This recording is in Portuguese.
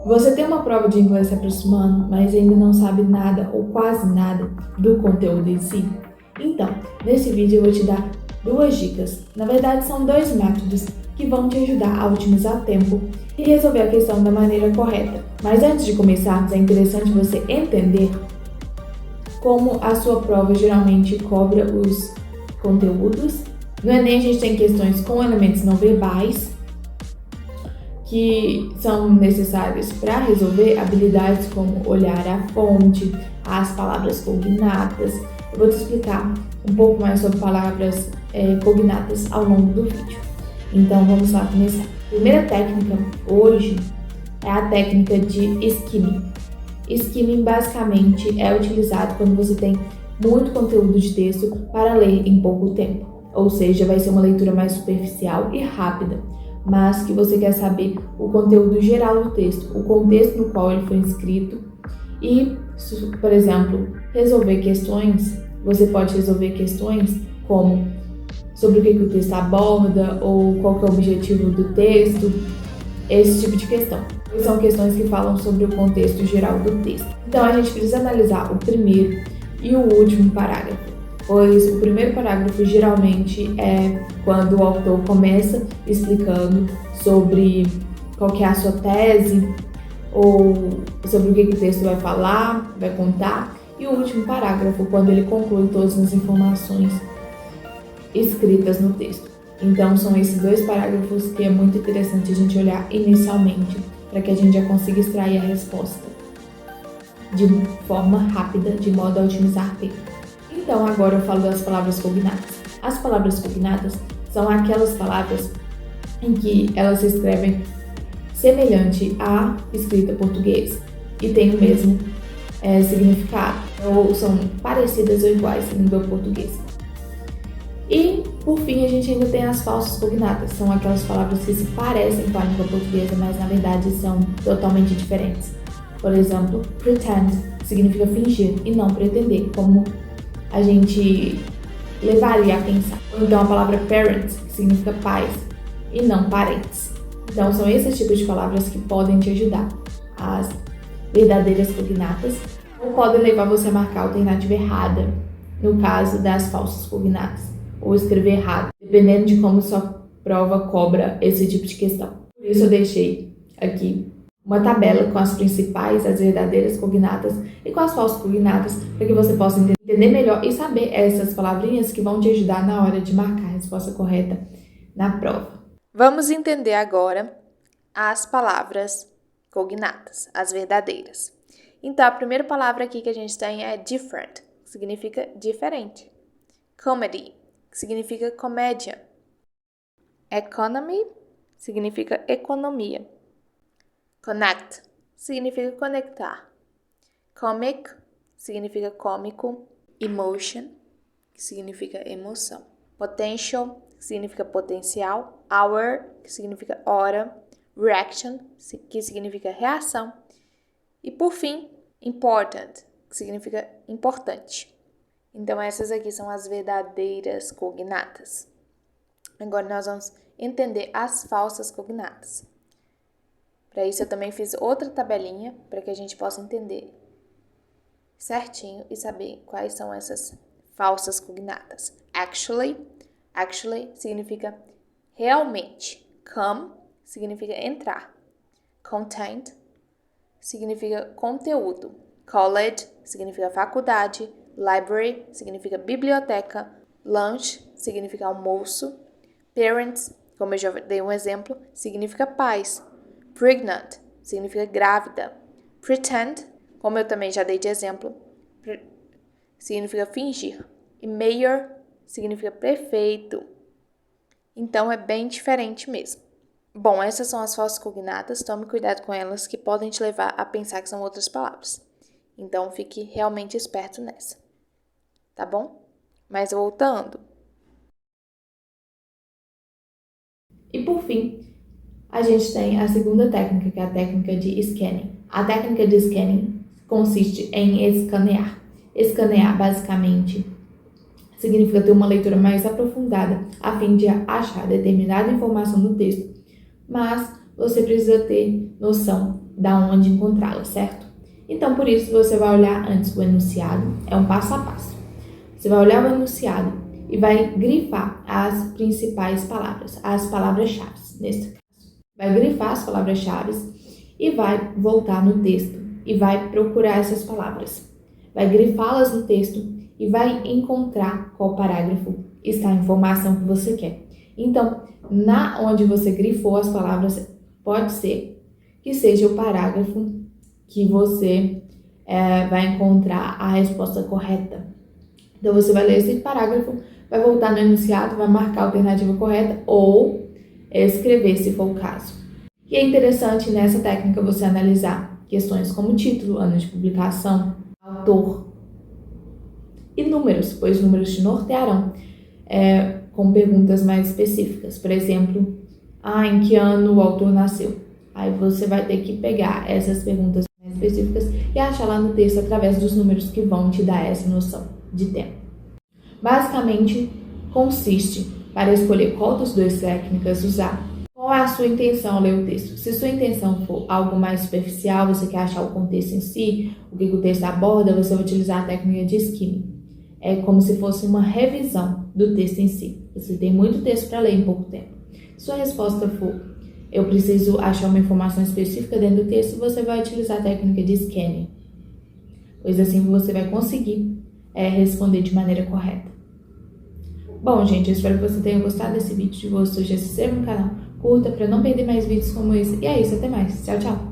Você tem uma prova de inglês se aproximando, mas ainda não sabe nada ou quase nada do conteúdo em si? Então, nesse vídeo eu vou te dar duas dicas. Na verdade, são dois métodos que vão te ajudar a otimizar tempo e resolver a questão da maneira correta. Mas antes de começarmos, é interessante você entender como a sua prova geralmente cobra os conteúdos. No Enem a gente tem questões com elementos não verbais, que são necessários para resolver habilidades como olhar a fonte, as palavras cognatas. Eu vou te explicar um pouco mais sobre palavras cognatas ao longo do vídeo. Então vamos lá começar. A primeira técnica hoje é a técnica de skimming. Skimming basicamente é utilizado quando você tem muito conteúdo de texto para ler em pouco tempo. Ou seja, vai ser uma leitura mais superficial e rápida, mas que você quer saber o conteúdo geral do texto, o contexto no qual ele foi escrito e, por exemplo, resolver questões. Você pode resolver questões como sobre o que o texto aborda ou qual que é o objetivo do texto, esse tipo de questão. São questões que falam sobre o contexto geral do texto. Então a gente precisa analisar o primeiro e o último parágrafo, pois o primeiro parágrafo geralmente é quando o autor começa explicando sobre qual que é a sua tese ou sobre o que o texto vai falar, vai contar, e o último parágrafo quando ele conclui todas as informações escritas no texto. Então são esses dois parágrafos que é muito interessante a gente olhar inicialmente para que a gente já consiga extrair a resposta de forma rápida, de modo a otimizar tempo. Então agora eu falo das palavras cognatas. As palavras cognatas são aquelas palavras em que elas se escrevem semelhante à escrita portuguesa e tem o mesmo significado, ou são parecidas ou iguais à língua portuguesa. E, por fim, a gente ainda tem as falsas cognatas, são aquelas palavras que se parecem com a língua portuguesa, mas na verdade são totalmente diferentes. Por exemplo, pretend significa fingir e não pretender, como a gente levaria a pensar. Ou então a palavra parent, que significa pais e não parentes. Então são esses tipos de palavras que podem te ajudar. As verdadeiras cognatas ou podem levar você a marcar a alternativa errada, no caso das falsas cognatas, ou escrever errado, dependendo de como sua prova cobra esse tipo de questão. Por isso eu deixei aqui uma tabela com as principais, as verdadeiras cognatas e com as falsas cognatas, para que você possa entender melhor e saber essas palavrinhas que vão te ajudar na hora de marcar a resposta correta na prova. Vamos entender agora as palavras cognatas, as verdadeiras. Então, a primeira palavra aqui que a gente tem é different, que significa diferente. Comedy, que significa comédia. Economy, significa economia. Connect, significa conectar. Comic, significa cômico. Emotion, que significa emoção. Potential, que significa potencial. Hour, que significa hora. Reaction, que significa reação. E por fim, important, que significa importante. Então essas aqui são as verdadeiras cognatas. Agora nós vamos entender as falsas cognatas. Para isso eu também fiz outra tabelinha para que a gente possa entender certinho e saber quais são essas falsas cognatas. Actually significa realmente. Come significa entrar. Content significa conteúdo. College significa faculdade. Library significa biblioteca. Lunch significa almoço. Parents, como eu já dei um exemplo, significa pais. Pregnant significa grávida. Pretend, como eu também já dei de exemplo, significa fingir. E mayor significa prefeito. Então é bem diferente mesmo. Bom, essas são as falsas cognatas, tome cuidado com elas que podem te levar a pensar que são outras palavras. Então fique realmente esperto nessa. Tá bom? Mas voltando. E por fim, a gente tem a segunda técnica, que é a técnica de scanning. A técnica de scanning consiste em escanear. Escanear, basicamente, significa ter uma leitura mais aprofundada, a fim de achar determinada informação no texto, mas você precisa ter noção da onde encontrá-la, certo? Então, por isso, você vai olhar antes o enunciado, é um passo a passo. Você vai olhar o enunciado e vai grifar as principais palavras, as palavras-chave, nesse caso. Vai grifar as palavras-chave e vai voltar no texto e vai procurar essas palavras. Vai grifá-las no texto e vai encontrar qual parágrafo está a informação que você quer. Então, onde você grifou as palavras, pode ser que seja o parágrafo que você vai encontrar a resposta correta. Então, você vai ler esse parágrafo, vai voltar no enunciado, vai marcar a alternativa correta ou escrever, se for o caso. E é interessante nessa técnica você analisar questões como título, ano de publicação, autor e números, pois números te nortearão com perguntas mais específicas. Por exemplo, em que ano o autor nasceu? Aí você vai ter que pegar essas perguntas mais específicas e achar lá no texto através dos números que vão te dar essa noção de tempo. Basicamente, consiste para escolher qual das duas técnicas usar. Qual é a sua intenção ao ler o texto? Se sua intenção for algo mais superficial, você quer achar o contexto em si, o que o texto aborda, você vai utilizar a técnica de skimming. É como se fosse uma revisão do texto em si. Você tem muito texto para ler em pouco tempo. Se sua resposta for, eu preciso achar uma informação específica dentro do texto, você vai utilizar a técnica de scanning. Pois assim você vai conseguir responder de maneira correta. Bom, gente, eu espero que você tenha gostado desse vídeo. Se você já se inscreva no canal, curta para não perder mais vídeos como esse. E é isso, até mais. Tchau, tchau!